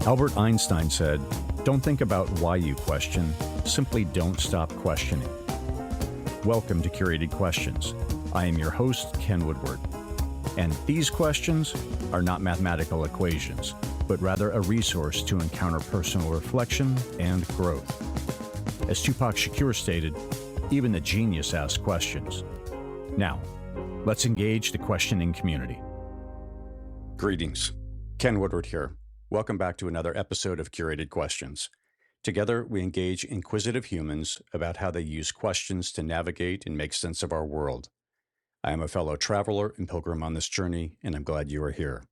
Albert Einstein said, "Don't think about why you question, simply don't stop questioning." Welcome to Curated Questions. I am your host, Ken Woodward. And these questions are not mathematical equations, but rather a resource to encounter personal reflection and growth. As Tupac Shakur stated, even the genius asks questions. Now, let's engage the questioning community. Greetings. Ken Woodward here. Welcome back to another episode of Curated Questions. Together, we engage inquisitive humans about how they use questions to navigate and make sense of our world. I am a fellow traveler and pilgrim on this journey, and I'm glad you are here.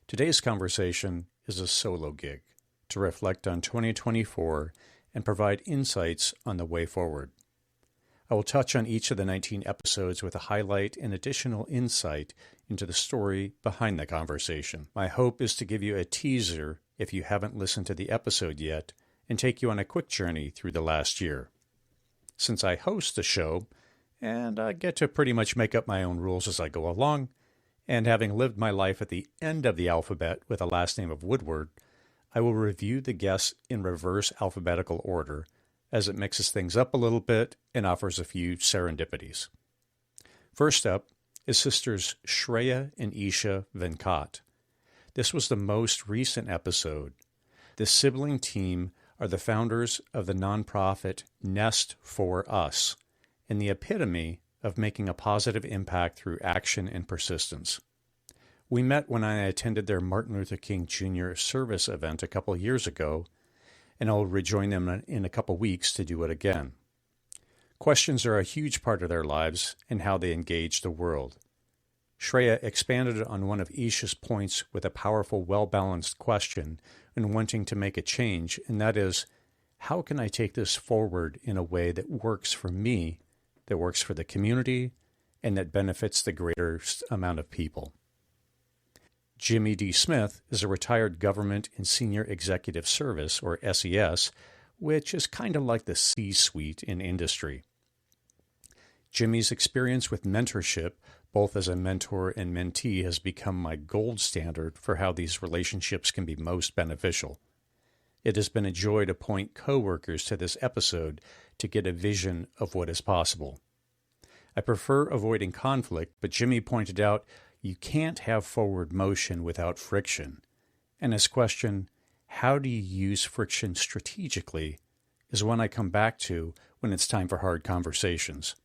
Today's conversation is a solo gig to reflect on 2024 and provide insights on the way forward. I will touch on each of the 19 episodes with a highlight and additional insight into the story behind the conversation. My hope is to give you a teaser if you haven't listened to the episode yet and take you on a quick journey through the last year. Since I host the show, and I get to pretty much make up my own rules as I go along, and having lived my life at the end of the alphabet with a last name of Woodward, I will review the guests in reverse alphabetical order as it mixes things up a little bit and offers a few serendipities. First up is sisters Shreya and Esha Venkat. This was the most recent episode. The sibling team are the founders of the nonprofit Nest for Us, and the epitome of making a positive impact through action and persistence. We met when I attended their Martin Luther King Jr. service event a couple years ago, and I'll rejoin them in a couple weeks to do it again. Questions are a huge part of their lives and how they engage the world. Shreya expanded on one of Esha's points with a powerful, well-balanced question and wanting to make a change, and that is, how can I take this forward in a way that works for me, that works for the community, and that benefits the greatest amount of people? Jimmy D. Smith is a retired government and senior executive service, or SES, which is kind of like the C-suite in industry. Jimmy's experience with mentorship, both as a mentor and mentee, has become my gold standard for how these relationships can be most beneficial. It has been a joy to point coworkers to this episode to get a vision of what is possible. I prefer avoiding conflict, but Jimmy pointed out you can't have forward motion without friction. And his question, how do you use friction strategically, is one I come back to when it's time for hard conversations.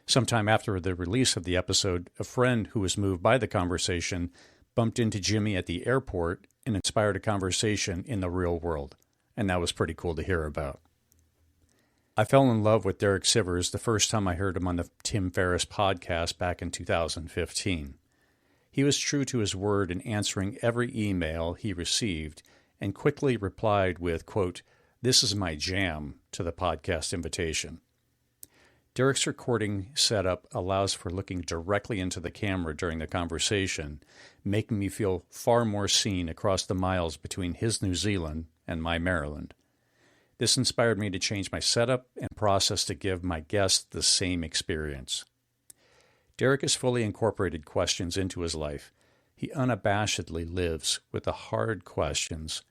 Sometime after the release of the episode, a friend who was moved by the conversation bumped into Jimmy at the airport and inspired a conversation in the real world. And that was pretty cool to hear about. I fell in love with Derek Sivers the first time I heard him on the Tim Ferriss podcast back in 2015. He was true to his word in answering every email he received and quickly replied with, quote, "This is my jam," to the podcast invitation. Derek's recording setup allows for looking directly into the camera during the conversation, making me feel far more seen across the miles between his New Zealand and my Maryland. This inspired me to change my setup and process to give my guests the same experience. Derek has fully incorporated questions into his life. He unabashedly lives with the hard questions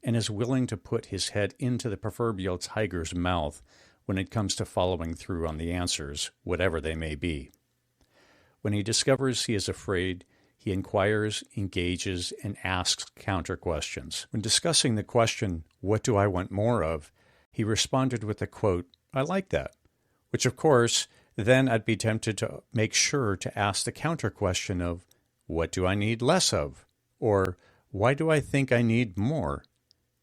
and is willing to put his head into the proverbial tiger's mouth when it comes to following through on the answers, whatever they may be. When he discovers he is afraid, he inquires, engages, and asks counter questions. When discussing the question, "What do I want more of?" he responded with the quote, "I like that," which of course, then I'd be tempted to make sure to ask the counter question of, "What do I need less of?" Or, "Why do I think I need more?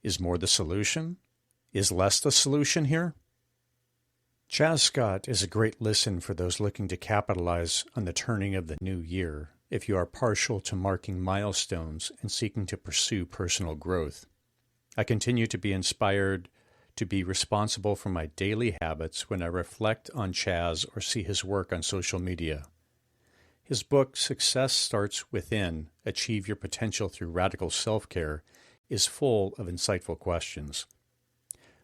Is more the solution? Is less the solution here?" Chaz Scott is a great listen for those looking to capitalize on the turning of the new year, if you are partial to marking milestones and seeking to pursue personal growth. I continue to be inspired to be responsible for my daily habits when I reflect on Chaz or see his work on social media. His book, Success Starts Within, Achieve Your Potential Through Radical Self-Care, is full of insightful questions.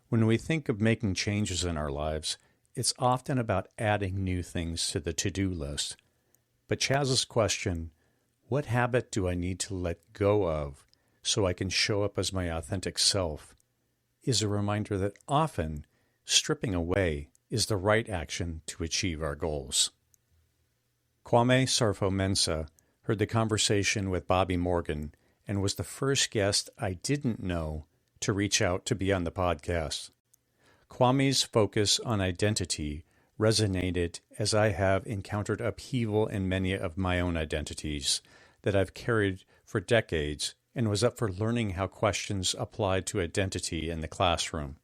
When we think of making changes in our lives, it's often about adding new things to the to-do list. But Chaz's question, what habit do I need to let go of so I can show up as my authentic self is a reminder that often stripping away is the right action to achieve our goals. Kwame Sarfo-Mensah heard the conversation with Bobby Morgan and was the first guest I didn't know to reach out to be on the podcast. Kwame's focus on identity resonated as I have encountered upheaval in many of my own identities that I've carried for decades and was up for learning how questions applied to identity in the classroom.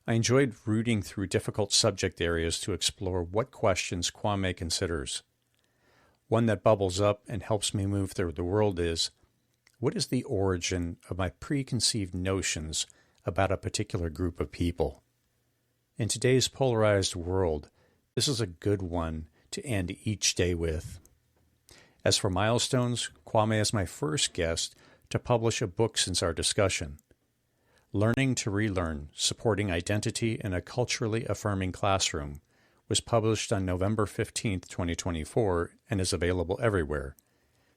I enjoyed rooting through difficult subject areas to explore what questions Kwame considers. One that bubbles up and helps me move through the world is, what is the origin of my preconceived notions about a particular group of people? In today's polarized world, this is a good one to end each day with. As for milestones, Kwame is my first guest to publish a book since our discussion. Learning to Relearn, Supporting Identity in a Culturally Affirming Classroom was published on November 15, 2024, and is available everywhere.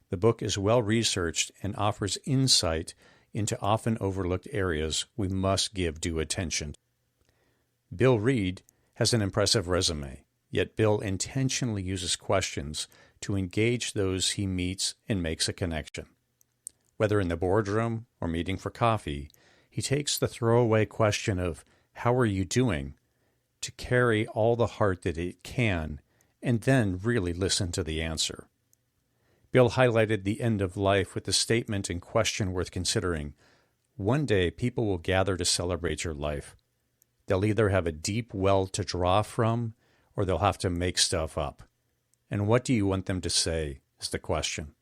The book is well-researched and offers insight into often overlooked areas we must give due attention. Bill Reed has an impressive resume, yet Bill intentionally uses questions to engage those he meets and makes a connection. Whether in the boardroom or meeting for coffee, he takes the throwaway question of, "How are you doing?" to carry all the heart that it can, and then really listen to the answer. Bill highlighted the end of life with the statement and question worth considering. One day, people will gather to celebrate your life. They'll either have a deep well to draw from, or they'll have to make stuff up. And what do you want them to say is the question.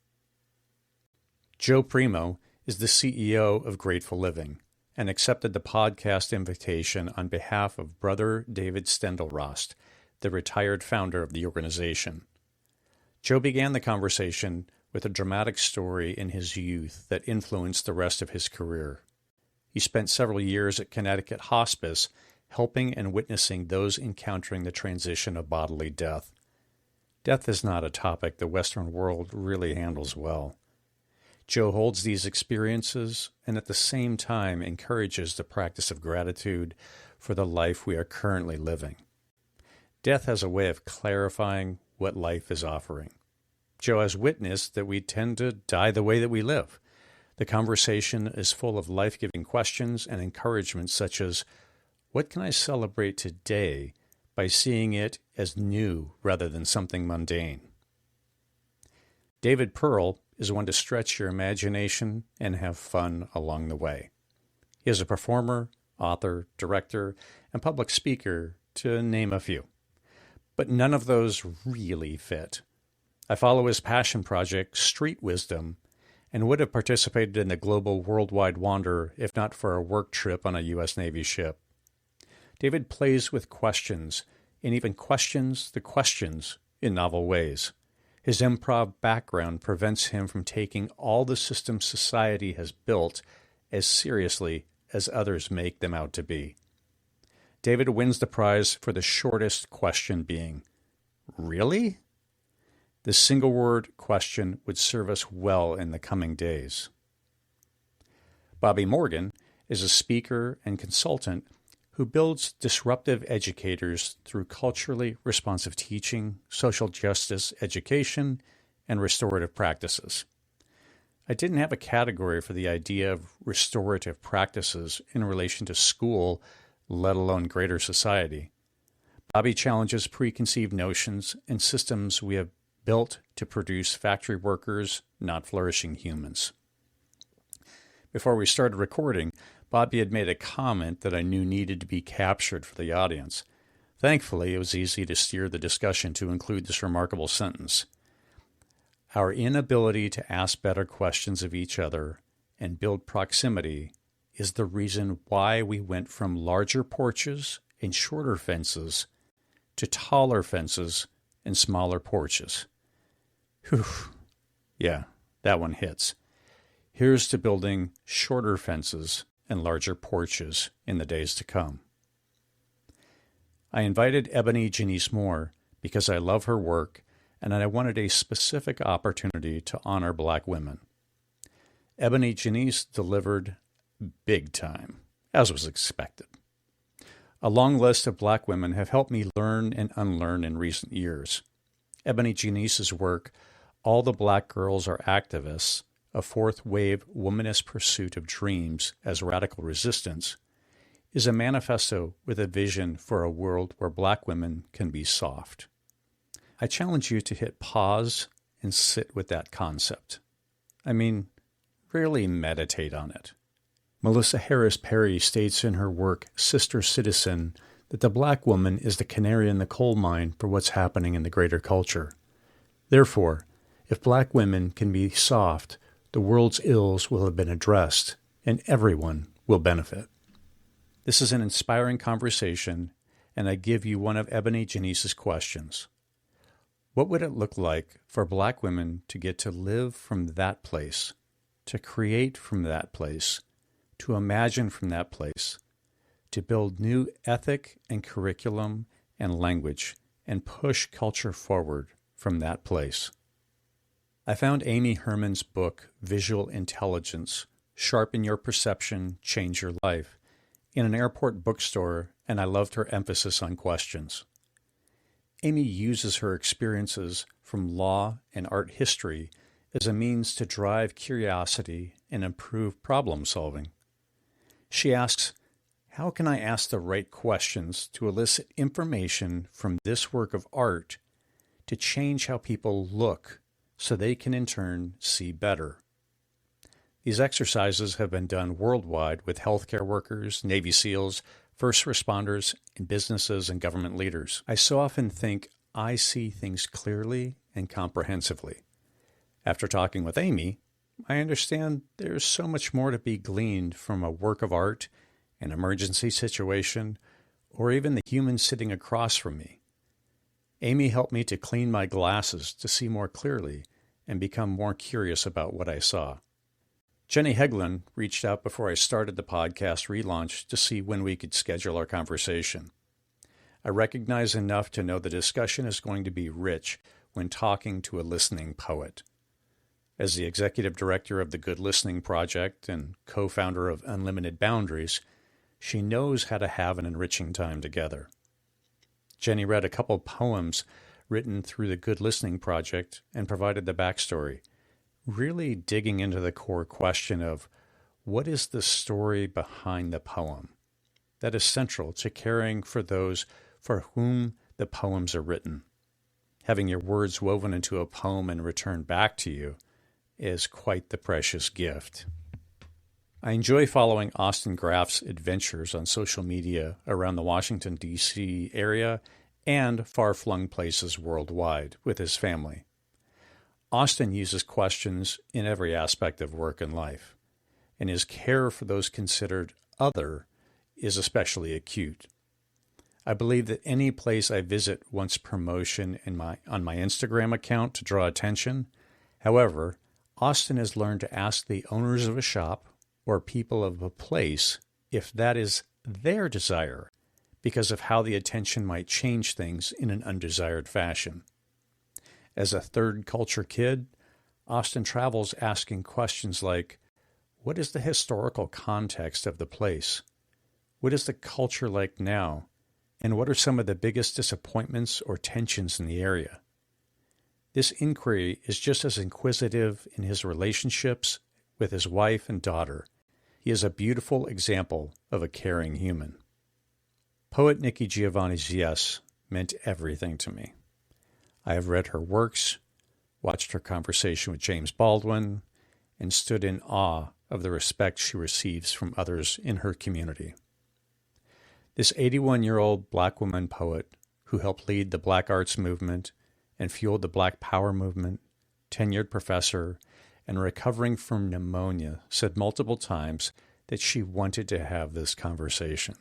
Joe Primo is the CEO of Grateful Living and accepted the podcast invitation on behalf of Brother David Stendelrost, the retired founder of the organization. Joe began the conversation with a dramatic story in his youth that influenced the rest of his career. He spent several years at Connecticut Hospice, helping and witnessing those encountering the transition of bodily death. Death is not a topic the Western world really handles well. Joe holds these experiences and at the same time encourages the practice of gratitude for the life we are currently living. Death has a way of clarifying what life is offering. Joe has witnessed that we tend to die the way that we live. The conversation is full of life-giving questions and encouragement such as, what can I celebrate today by seeing it as new rather than something mundane? David Pearl is one to stretch your imagination and have fun along the way. He is a performer, author, director, and public speaker, to name a few. But none of those really fit. I follow his passion project, Street Wisdom, and would have participated in the global worldwide wander if not for a work trip on a U.S. Navy ship. David plays with questions and even questions the questions in novel ways. His improv background prevents him from taking all the systems society has built as seriously as others make them out to be. David wins the prize for the shortest question being, "Really?" This single-word question would serve us well in the coming days. Bobby Morgan is a speaker and consultant who builds disruptive educators through culturally responsive teaching, social justice education, and restorative practices. I didn't have a category for the idea of restorative practices in relation to school, let alone greater society. Bobby challenges preconceived notions and systems we have built to produce factory workers, not flourishing humans. Before we started recording, Bobby had made a comment that I knew needed to be captured for the audience. Thankfully, it was easy to steer the discussion to include this remarkable sentence. Our inability to ask better questions of each other and build proximity is the reason why we went from larger porches and shorter fences to taller fences and smaller porches. Whew. Yeah, that one hits. Here's to building shorter fences and larger porches in the days to come. I invited EbonyJanice Moore because I love her work and I wanted a specific opportunity to honor Black women. EbonyJanice delivered big time, as was expected. A long list of Black women have helped me learn and unlearn in recent years. EbonyJanice's work, All the Black Girls Are Activists, a fourth-wave womanist pursuit of dreams as radical resistance, is a manifesto with a vision for a world where Black women can be soft. I challenge you to hit pause and sit with that concept. I mean, really meditate on it. Melissa Harris Perry states in her work, Sister Citizen, that the Black woman is the canary in the coal mine for what's happening in the greater culture. Therefore, if Black women can be soft, the world's ills will have been addressed, and everyone will benefit. This is an inspiring conversation, and I give you one of EbonyJanice's questions. What would it look like for Black women to get to live from that place, to create from that place, to imagine from that place, to build new ethic and curriculum and language, and push culture forward from that place? I found Amy Herman's book, Visual Intelligence, Sharpen Your Perception, Change Your Life, in an airport bookstore, and I loved her emphasis on questions. Amy uses her experiences from law and art history as a means to drive curiosity and improve problem solving. She asks, how can I ask the right questions to elicit information from this work of art to change how people look so they can in turn see better? These exercises have been done worldwide with healthcare workers, Navy SEALs, first responders, and businesses and government leaders. I so often think I see things clearly and comprehensively. After talking with Amy, I understand there's so much more to be gleaned from a work of art, an emergency situation, or even the human sitting across from me. Amy helped me to clean my glasses to see more clearly and become more curious about what I saw. Jenny Hegland reached out before I started the podcast relaunch to see when we could schedule our conversation. I recognize enough to know the discussion is going to be rich when talking to a listening poet. As the executive director of the Good Listening Project and co-founder of Unlimited Boundaries, she knows how to have an enriching time together. Jenny read a couple poems written through the Good Listening Project and provided the backstory, really digging into the core question of what is the story behind the poem that is central to caring for those for whom the poems are written. Having your words woven into a poem and returned back to you is quite the precious gift. I enjoy following Austin Graff's adventures on social media around the Washington, D.C. area and far-flung places worldwide with his family. Austin uses questions in every aspect of work and life, and his care for those considered other is especially acute. I believe that any place I visit wants promotion on my Instagram account to draw attention. However, Austin has learned to ask the owners of a shop or people of a place if that is their desire because of how the attention might change things in an undesired fashion. As a third culture kid, Austin travels asking questions like, what is the historical context of the place? What is the culture like now? And what are some of the biggest disappointments or tensions in the area? This inquiry is just as inquisitive in his relationships with his wife and daughter. He is a beautiful example of a caring human. Poet Nikki Giovanni's yes meant everything to me. I have read her works, watched her conversation with James Baldwin, and stood in awe of the respect she receives from others in her community. This 81-year-old Black woman poet who helped lead the Black arts movement and fueled the Black Power movement, tenured professor, and recovering from pneumonia, said multiple times that she wanted to have this conversation.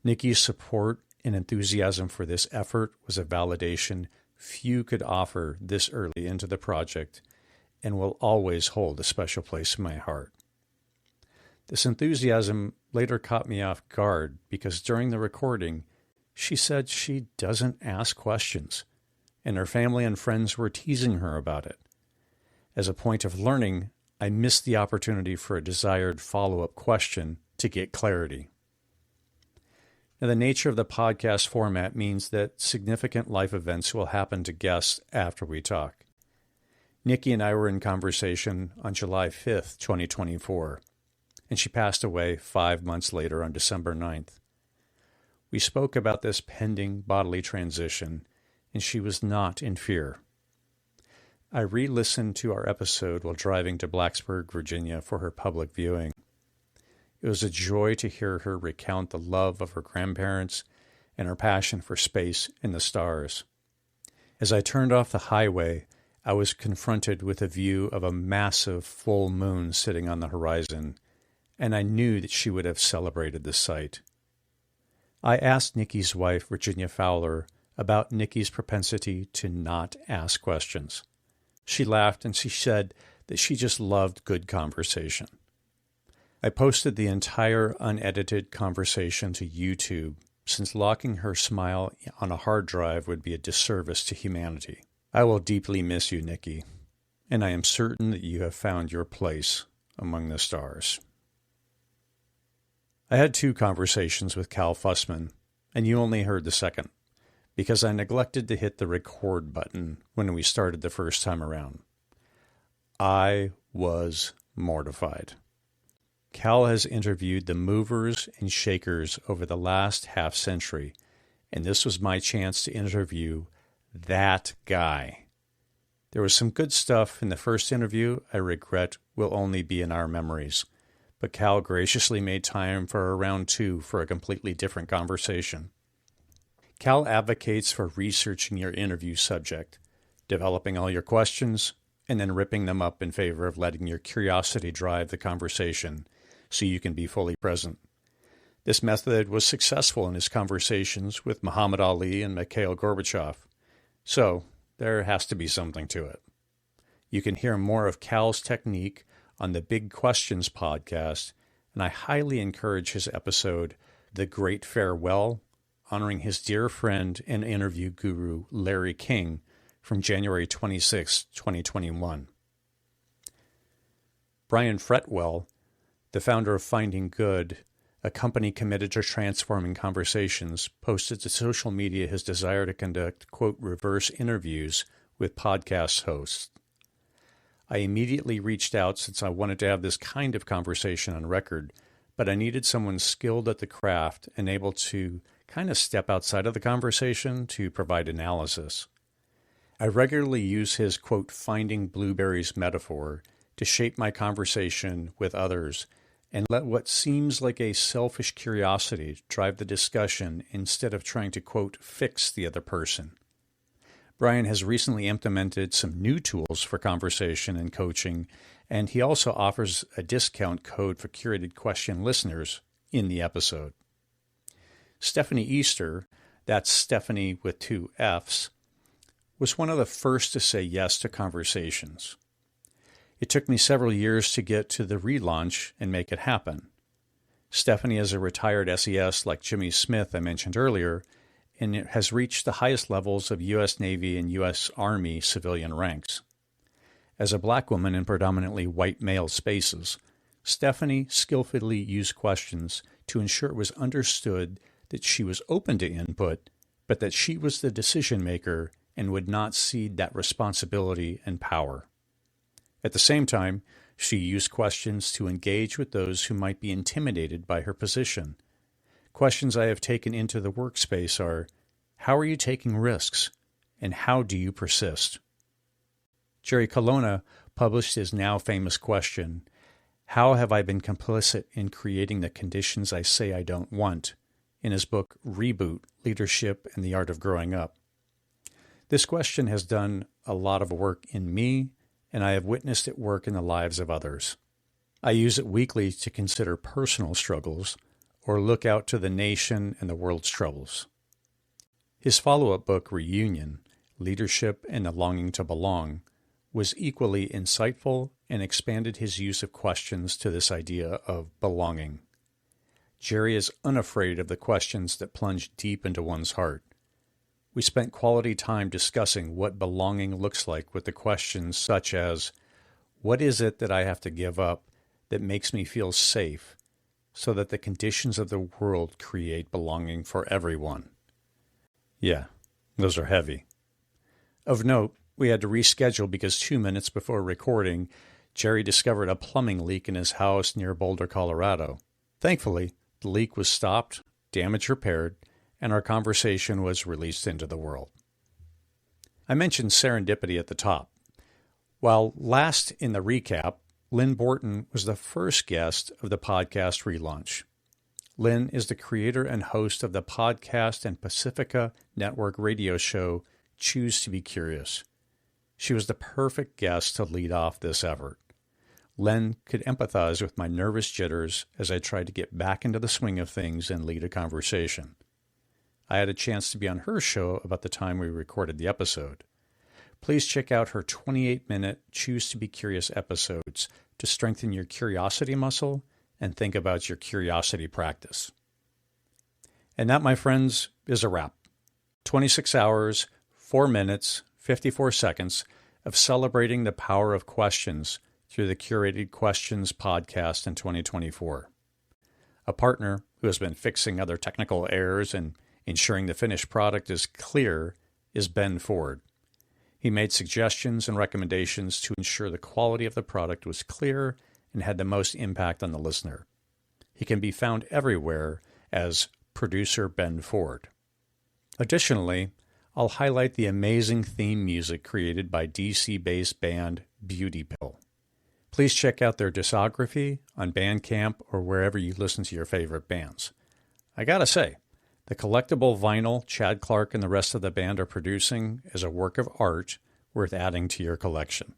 Nikki's support and enthusiasm for this effort was a validation few could offer this early into the project and will always hold a special place in my heart. This enthusiasm later caught me off guard because during the recording, she said she doesn't ask questions, and her family and friends were teasing her about it. As a point of learning, I missed the opportunity for a desired follow-up question to get clarity. Now, the nature of the podcast format means that significant life events will happen to guests after we talk. Nikki and I were in conversation on July 5th, 2024, and she passed away 5 months later on December 9th. We spoke about this pending bodily transition, and she was not in fear. I re-listened to our episode while driving to Blacksburg, Virginia for her public viewing. It was a joy to hear her recount the love of her grandparents and her passion for space and the stars. As I turned off the highway, I was confronted with a view of a massive full moon sitting on the horizon, and I knew that she would have celebrated the sight. I asked Nikki's wife, Virginia Fowler, about Nikki's propensity to not ask questions. She laughed and she said that she just loved good conversation. I posted the entire unedited conversation to YouTube, since locking her smile on a hard drive would be a disservice to humanity. I will deeply miss you, Nikki, and I am certain that you have found your place among the stars. I had 2 conversations with Cal Fussman, and you only heard the second, because I neglected to hit the record button when we started the first time around. I was mortified. Cal has interviewed the movers and shakers over the last half-century, and this was my chance to interview that guy. There was some good stuff in the first interview I regret will only be in our memories, but Cal graciously made time for a round 2 for a completely different conversation. Cal advocates for researching your interview subject, developing all your questions, and then ripping them up in favor of letting your curiosity drive the conversation so you can be fully present. This method was successful in his conversations with Muhammad Ali and Mikhail Gorbachev, so there has to be something to it. You can hear more of Cal's technique on the Big Questions podcast, and I highly encourage his episode, The Great Farewell, honoring his dear friend and interview guru Larry King from January 26, 2021. Brian Fretwell, the founder of Finding Good, a company committed to transforming conversations, posted to social media his desire to conduct, quote, reverse interviews with podcast hosts. I immediately reached out since I wanted to have this kind of conversation on record, but I needed someone skilled at the craft and able to kind of step outside of the conversation to provide analysis. I regularly use his, quote, finding blueberries metaphor to shape my conversation with others and let what seems like a selfish curiosity drive the discussion instead of trying to, quote, fix the other person. Brian has recently implemented some new tools for conversation and coaching, and he also offers a discount code for Curated Question listeners in the episode. Stephanie Easter, that's Stephanie with 2 F's, was one of the first to say yes to conversations. It took me several years to get to the relaunch and make it happen. Stephanie is a retired SES like Jimmy Smith I mentioned earlier, and it has reached the highest levels of U.S. Navy and U.S. Army civilian ranks. As a black woman in predominantly white male spaces, Stephanie skillfully used questions to ensure it was understood that she was open to input, but that she was the decision maker and would not cede that responsibility and power. At the same time, she used questions to engage with those who might be intimidated by her position. Questions I have taken into the workspace are, how are you taking risks, and how do you persist? Jerry Colonna published his now famous question, how have I been complicit in creating the conditions I say I don't want, in his book Reboot, Leadership and the Art of Growing Up. This question has done a lot of work in me, and I have witnessed it work in the lives of others. I use it weekly to consider personal struggles or look out to the nation and the world's troubles. His follow-up book, Reunion, Leadership and the Longing to Belong, was equally insightful and expanded his use of questions to this idea of belonging. Jerry is unafraid of the questions that plunge deep into one's heart. We spent quality time discussing what belonging looks like with the questions such as, What is it that I have to give up that makes me feel safe so that the conditions of the world create belonging for everyone? Yeah, those are heavy. Of note, we had to reschedule because 2 minutes before recording, Jerry discovered a plumbing leak in his house near Boulder, Colorado. Thankfully, the leak was stopped, damage repaired, and our conversation was released into the world. I mentioned serendipity at the top. While last in the recap, Lynn Borton was the first guest of the podcast relaunch. Lynn is the creator and host of the podcast and Pacifica Network radio show, Choose to Be Curious. She was the perfect guest to lead off this effort. Lynn could empathize with my nervous jitters as I tried to get back into the swing of things and lead a conversation. I had a chance to be on her show about the time we recorded the episode. Please check out her 28-minute Choose to Be Curious episodes to strengthen your curiosity muscle and think about your curiosity practice. And that, my friends, is a wrap. 26 hours, 4 minutes, 54 seconds of celebrating the power of questions through the Curated Questions podcast in 2024. A partner who has been fixing other technical errors and ensuring the finished product is clear is Ben Ford. He made suggestions and recommendations to ensure the quality of the product was clear and had the most impact on the listener. He can be found everywhere as Producer Ben Ford. Additionally, I'll highlight the amazing theme music created by DC-based band Beauty Pill. Please check out their discography on Bandcamp or wherever you listen to your favorite bands. I gotta say, the collectible vinyl Chad Clark and the rest of the band are producing is a work of art worth adding to your collection.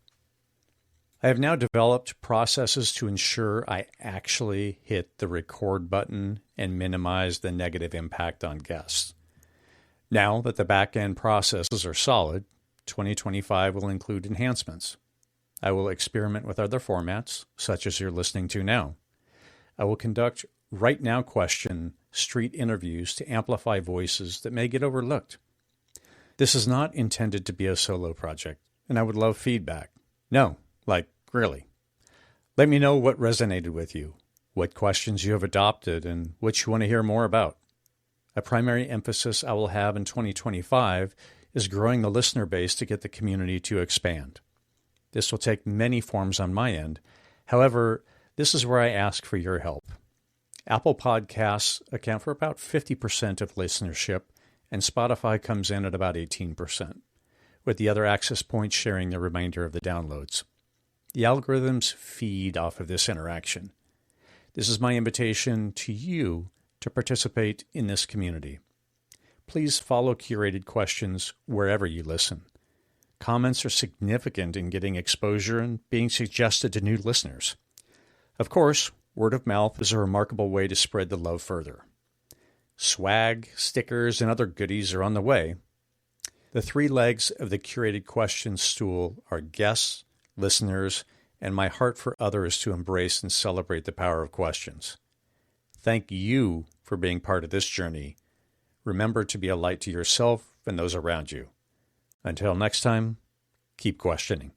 I have now developed processes to ensure I actually hit the record button and minimize the negative impact on guests. Now that the back-end processes are solid, 2025 will include enhancements. I will experiment with other formats, such as you're listening to now. I will conduct right now question street interviews to amplify voices that may get overlooked. This is not intended to be a solo project, and I would love feedback. No, really. Let me know what resonated with you, what questions you have adopted, and which you want to hear more about. A primary emphasis I will have in 2025 is growing the listener base to get the community to expand. This will take many forms on my end. However, this is where I ask for your help. Apple Podcasts account for about 50% of listenership, and Spotify comes in at about 18%, with the other access points sharing the remainder of the downloads. The algorithms feed off of this interaction. This is my invitation to you to participate in this community. Please follow Curated Questions wherever you listen. Comments are significant in getting exposure and being suggested to new listeners. Of course, word of mouth is a remarkable way to spread the love further. Swag, stickers, and other goodies are on the way. The 3 legs of the Curated Questions stool are guests, listeners, and my heart for others to embrace and celebrate the power of questions. Thank you for being part of this journey. Remember to be a light to yourself and those around you. Until next time, keep questioning.